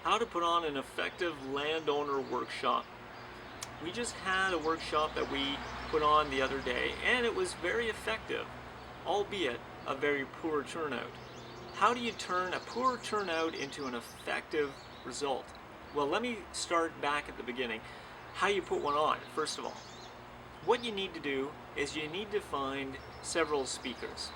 How to put on an effective landowner workshop. We just had a workshop that we put on the other day, and it was very effective, albeit a very poor turnout. How do you turn a poor turnout into an effective result? Well, let me start back at the beginning. How you put one on, first of all. What you need to do is you need to find several speakers.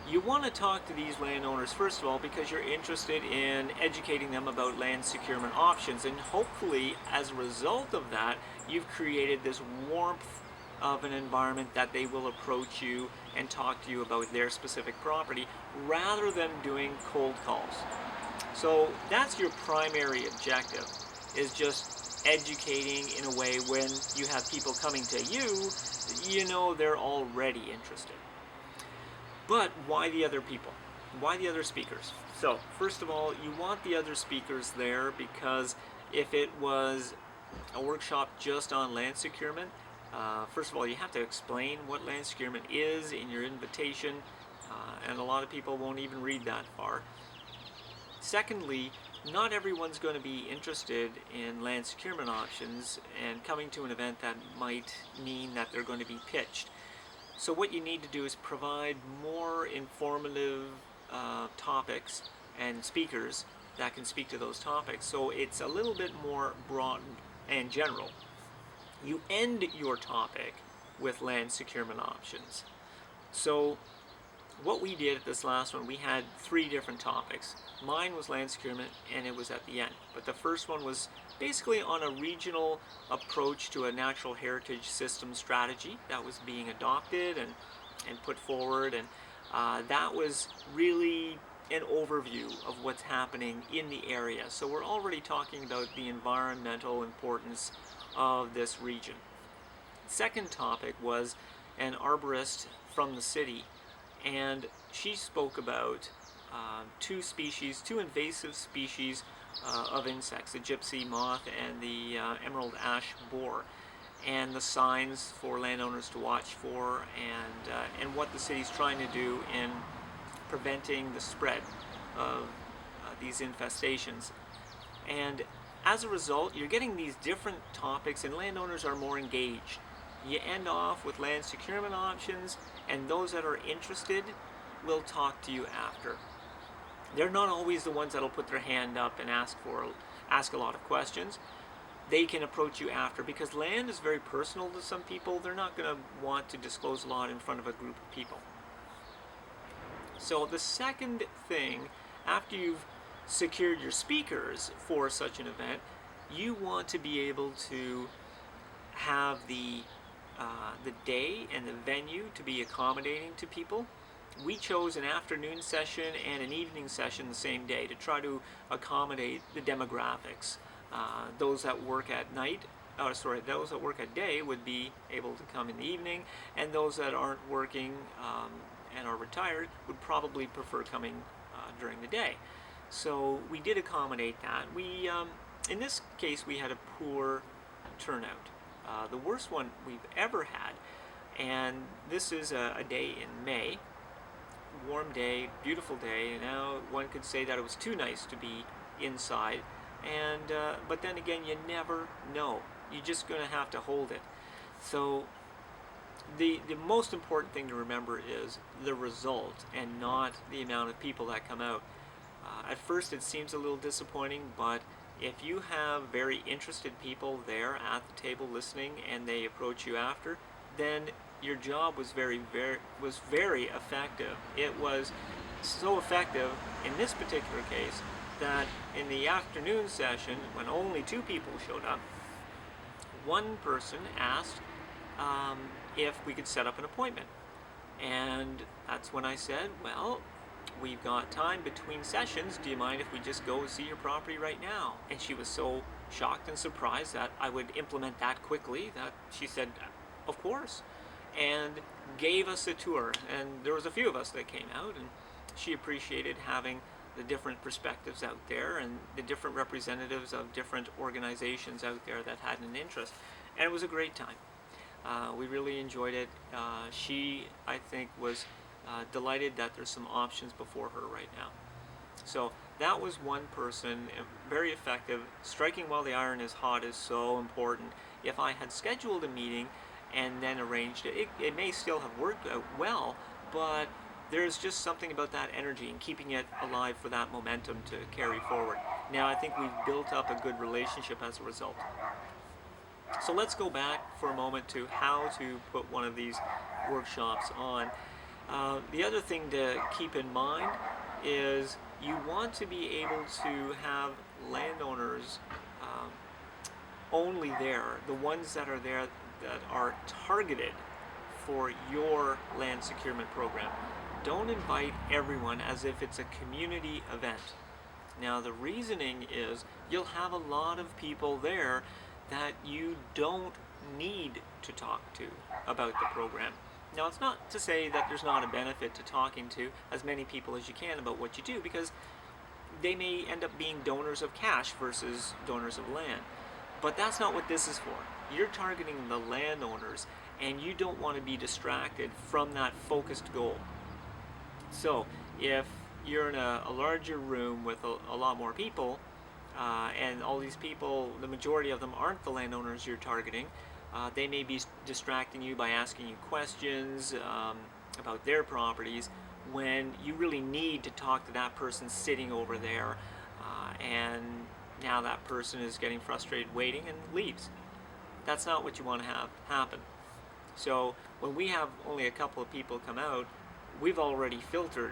You want to talk to these landowners, first of all, because you're interested in educating them about land securement options, and hopefully, as a result of that, you've created this warmth of an environment that they will approach you and talk to you about their specific property rather than doing cold calls. So that's your primary objective, is just educating in a way when you have people coming to you, you know they're already interested. But why the other people? Why the other speakers? So, first of all, you want the other speakers there because if it was a workshop just on land securement, first of all, you have to explain what land securement is in your invitation, and a lot of people won't even read that far. Secondly, not everyone's going to be interested in land securement options, and coming to an event that might mean that they're going to be pitched. So what you need to do is provide more informative topics and speakers that can speak to those topics. So it's a little bit more broad and general. You end your topic with land securement options. So what we did at this last one, we had 3 different topics. Mine was land securement, and it was at the end. But the first one was basically on a regional approach to a natural heritage system strategy that was being adopted and put forward, and that was really an overview of what's happening in the area. So we're already talking about the environmental importance of this region. Second topic was an arborist from the city, and she spoke about 2 invasive species of insects, the gypsy moth and the emerald ash borer, and the signs for landowners to watch for, and what the city's trying to do in preventing the spread of these infestations. And as a result, you're getting these different topics, and landowners are more engaged. You end off with land securement options, and those that are interested will talk to you after. They're not always the ones that'll put their hand up and ask a lot of questions. They can approach you after, because land is very personal to some people. They're not going to want to disclose a lot in front of a group of people. So the second thing, after you've secured your speakers for such an event, you want to be able to have the day and the venue to be accommodating to people. We chose an afternoon session and an evening session the same day to try to accommodate the demographics. Those that work at those that work at day would be able to come in the evening, and those that aren't working and are retired would probably prefer coming during the day. So we did accommodate that. We, in this case, we had a poor turnout. The worst one we've ever had, and this is a day in May. Warm day, beautiful day. Now one could say that it was too nice to be inside, and but then again, you never know. You're just going to have to hold it. So the most important thing to remember is the result and not the amount of people that come out. At first it seems a little disappointing, but if you have very interested people there at the table listening and they approach you after, then your job was very effective. It was so effective in this particular case that in the afternoon session, when only 2 people showed up, one person asked if we could set up an appointment. And that's when I said, well, we've got time between sessions. Do you mind if we just go see your property right now? And she was so shocked and surprised that I would implement that quickly that she said, of course, and gave us a tour. And there was a few of us that came out, and she appreciated having the different perspectives out there and the different representatives of different organizations out there that had an interest. And it was a great time. We really enjoyed it. She, I think, was delighted that there's some options before her right now. So that was one person, very effective. Striking while the iron is hot is so important. If I had scheduled a meeting and then arranged it, it may still have worked out well, but there's just something about that energy and keeping it alive for that momentum to carry forward. Now I think we've built up a good relationship as a result. So let's go back for a moment to how to put one of these workshops on. The other thing to keep in mind is you want to be able to have landowners only there, the ones that are there that are targeted for your land securement program. Don't invite everyone as if it's a community event. Now the reasoning is you'll have a lot of people there that you don't need to talk to about the program. Now it's not to say that there's not a benefit to talking to as many people as you can about what you do, because they may end up being donors of cash versus donors of land. But that's not what this is for. You're targeting the landowners, and you don't want to be distracted from that focused goal. So if you're in a larger room with a lot more people, and all these people, the majority of them aren't the landowners you're targeting, they may be distracting you by asking you questions about their properties when you really need to talk to that person sitting over there, and now that person is getting frustrated waiting and leaves. That's not what you want to have happen. So when we have only a couple of people come out, we've already filtered,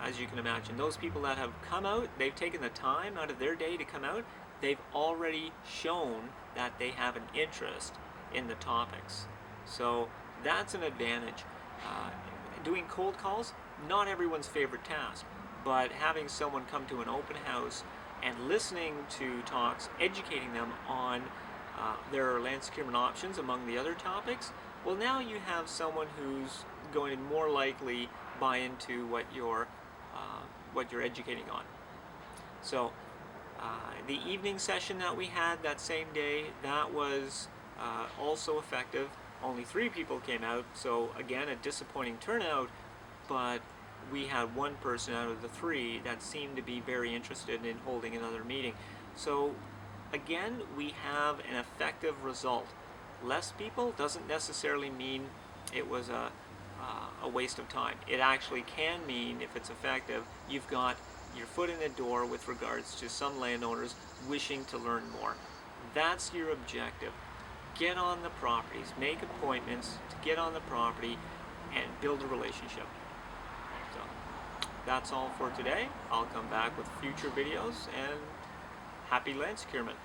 as you can imagine. Those people that have come out, they've taken the time out of their day to come out, they've already shown that they have an interest in the topics. So that's an advantage. Doing cold calls, not everyone's favorite task, but having someone come to an open house and listening to talks, educating them on their land securement options among the other topics, well, now you have someone who's going to more likely buy into what you're educating on. So the evening session that we had that same day, that was also effective. Only 3 people came out, so again, a disappointing turnout, but we had one person out of the 3 that seemed to be very interested in holding another meeting. So again, we have an effective result. Less people doesn't necessarily mean it was a waste of time. It actually can mean, if it's effective, you've got your foot in the door with regards to some landowners wishing to learn more. That's your objective. Get on the properties, make appointments to get on the property and build a relationship. So that's all for today. I'll come back with future videos, and happy land securement.